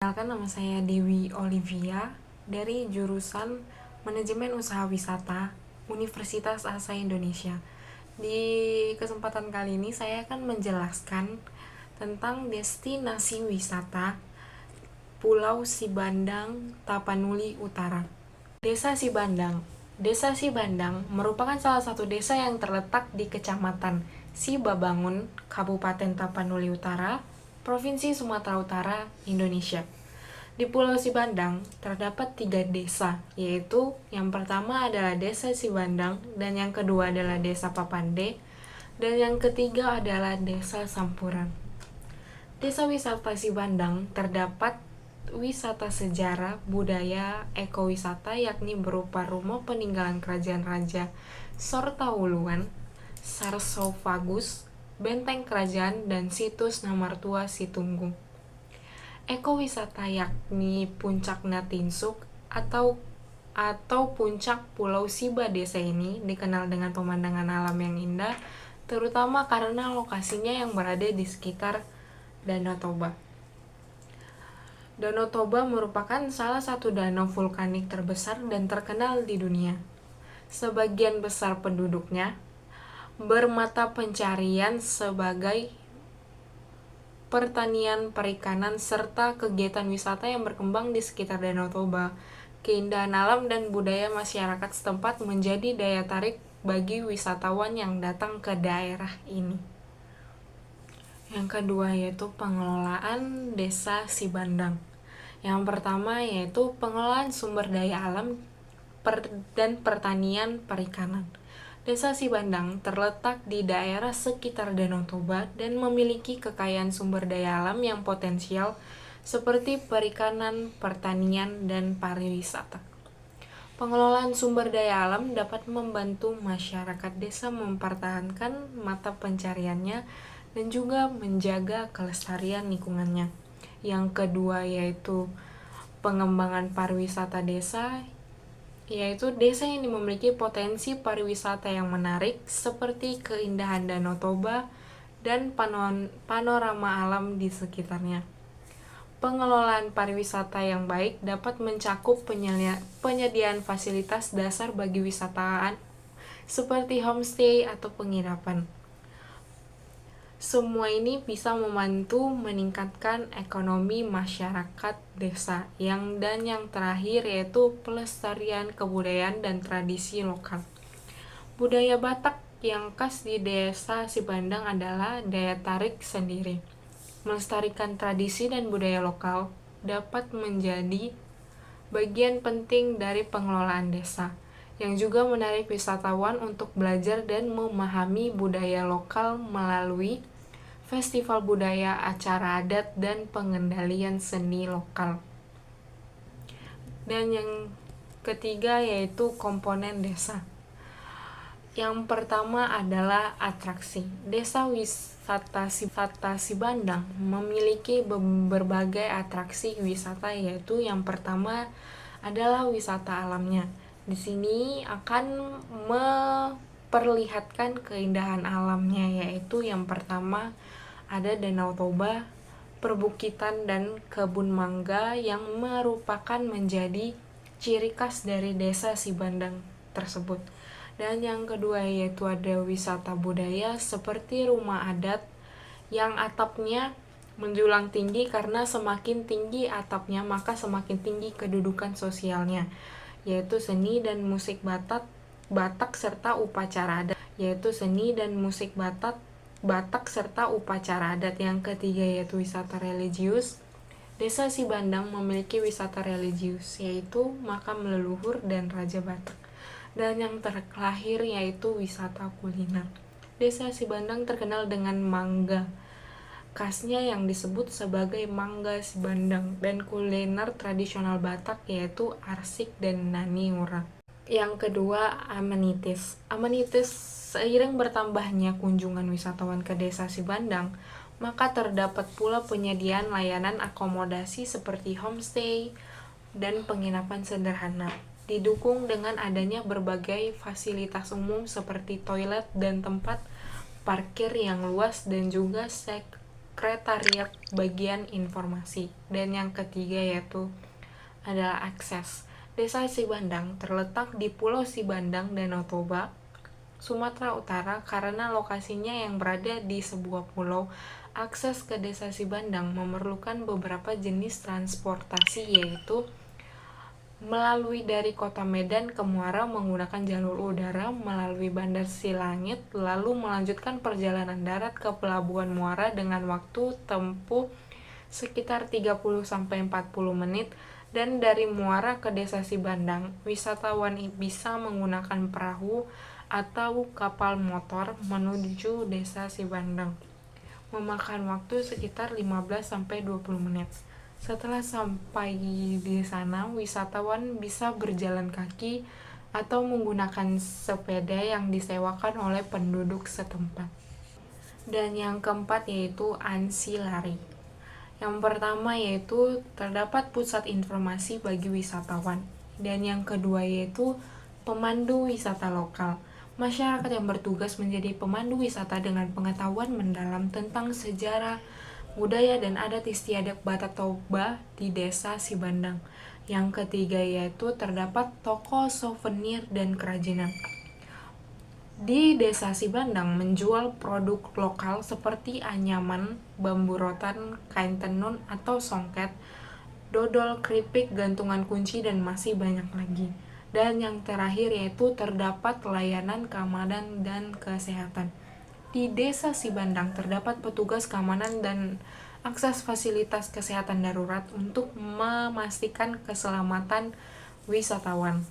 Perkenalkan, nama saya Dewi Olivia dari jurusan Manajemen Usaha Wisata Universitas Asa Indonesia. Di kesempatan kali ini saya akan menjelaskan tentang destinasi wisata Pulau Sibandang, Tapanuli Utara. Desa Sibandang. Desa Sibandang merupakan salah satu desa yang terletak di Kecamatan Sibabangun, Kabupaten Tapanuli Utara, Provinsi Sumatera Utara, Indonesia. Di Pulau Sibandang terdapat 3 desa, yaitu yang pertama adalah Desa Sibandang, dan yang kedua adalah Desa Papande, dan yang ketiga adalah Desa Sampuran. Desa wisata Sibandang terdapat wisata sejarah, budaya, ekowisata, yakni berupa rumah peninggalan kerajaan Raja Sortawuluan, Sarsofagus, benteng kerajaan, dan situs Namartua Situnggung. Ekowisata yakni Puncak Natinsuk atau puncak Pulau Siba. Desa ini dikenal dengan pemandangan alam yang indah, terutama karena lokasinya yang berada di sekitar Danau Toba. Danau Toba merupakan salah satu danau vulkanik terbesar dan terkenal di dunia. Sebagian besar penduduknya bermata pencarian sebagai pertanian, perikanan, serta kegiatan wisata yang berkembang di sekitar Danau Toba. Keindahan alam dan budaya masyarakat setempat menjadi daya tarik bagi wisatawan yang datang ke daerah ini. Yang kedua yaitu pengelolaan Desa Sibandang. Yang pertama yaitu pengelolaan sumber daya alam dan pertanian perikanan. Desa Sibandang terletak di daerah sekitar Danau Toba dan memiliki kekayaan sumber daya alam yang potensial seperti perikanan, pertanian, dan pariwisata. Pengelolaan sumber daya alam dapat membantu masyarakat desa mempertahankan mata pencariannya dan juga menjaga kelestarian lingkungannya. Yang kedua yaitu pengembangan pariwisata desa, yaitu desa yang memiliki potensi pariwisata yang menarik seperti keindahan Danau Toba dan panorama alam di sekitarnya. Pengelolaan pariwisata yang baik dapat mencakup penyediaan fasilitas dasar bagi wisatawan seperti homestay atau penginapan. Semua ini bisa membantu meningkatkan ekonomi masyarakat desa. Yang terakhir yaitu pelestarian kebudayaan dan tradisi lokal. Budaya Batak yang khas di Desa Sibandang adalah daya tarik sendiri. Melestarikan tradisi dan budaya lokal dapat menjadi bagian penting dari pengelolaan desa, yang juga menarik wisatawan untuk belajar dan memahami budaya lokal melalui festival budaya, acara adat, dan pengendalian seni lokal. Dan yang ketiga yaitu komponen desa. Yang pertama adalah atraksi. Desa wisata Sibandang memiliki berbagai atraksi wisata, yaitu yang pertama adalah wisata alamnya. Di sini akan memperlihatkan keindahan alamnya, yaitu yang pertama ada Danau Toba, perbukitan dan kebun mangga yang merupakan menjadi ciri khas dari Desa Sibandang tersebut. Dan yang kedua yaitu ada wisata budaya seperti rumah adat yang atapnya menjulang tinggi, karena semakin tinggi atapnya maka semakin tinggi kedudukan sosialnya, yaitu seni dan musik Batak serta upacara adat. Serta upacara adat. Yang ketiga yaitu wisata religius. Desa Sibandang memiliki wisata religius, yaitu makam leluhur dan Raja Batak. Dan yang terakhir yaitu wisata kuliner. Desa Sibandang terkenal dengan mangga khasnya yang disebut sebagai mangga Sibandang, dan kuliner tradisional Batak yaitu arsik dan nani ura. Yang kedua, amenities. Seiring bertambahnya kunjungan wisatawan ke Desa Sibandang, maka terdapat pula penyediaan layanan akomodasi seperti homestay dan penginapan sederhana, didukung dengan adanya berbagai fasilitas umum seperti toilet dan tempat parkir yang luas, dan juga Sekretariat Bagian Informasi. Dan yang ketiga yaitu adalah akses. Desa Sibandang terletak di Pulau Sibandang, Danau Toba, Sumatera Utara. Karena lokasinya yang berada di sebuah pulau, akses ke Desa Sibandang memerlukan beberapa jenis transportasi, yaitu melalui dari Kota Medan ke Muara menggunakan jalur udara melalui Bandar Silangit, lalu melanjutkan perjalanan darat ke Pelabuhan Muara dengan waktu tempuh sekitar 30-40 menit, dan dari Muara ke Desa Sibandang, wisatawan bisa menggunakan perahu atau kapal motor menuju Desa Sibandang, memakan waktu sekitar 15-20 menit. Setelah sampai di sana, wisatawan bisa berjalan kaki atau menggunakan sepeda yang disewakan oleh penduduk setempat. Dan yang keempat yaitu ansilari. Yang pertama yaitu terdapat pusat informasi bagi wisatawan. Dan yang kedua yaitu pemandu wisata lokal. Masyarakat yang bertugas menjadi pemandu wisata dengan pengetahuan mendalam tentang sejarah, budaya, dan adat istiadat Batak Toba di Desa Sibandang. Yang ketiga yaitu terdapat toko souvenir dan kerajinan. Di Desa Sibandang menjual produk lokal seperti anyaman, bambu rotan, kain tenun atau songket, dodol, keripik, gantungan kunci, dan masih banyak lagi. Dan yang terakhir yaitu terdapat layanan keamanan dan kesehatan. Di Desa Sibandang terdapat petugas keamanan dan akses fasilitas kesehatan darurat untuk memastikan keselamatan wisatawan.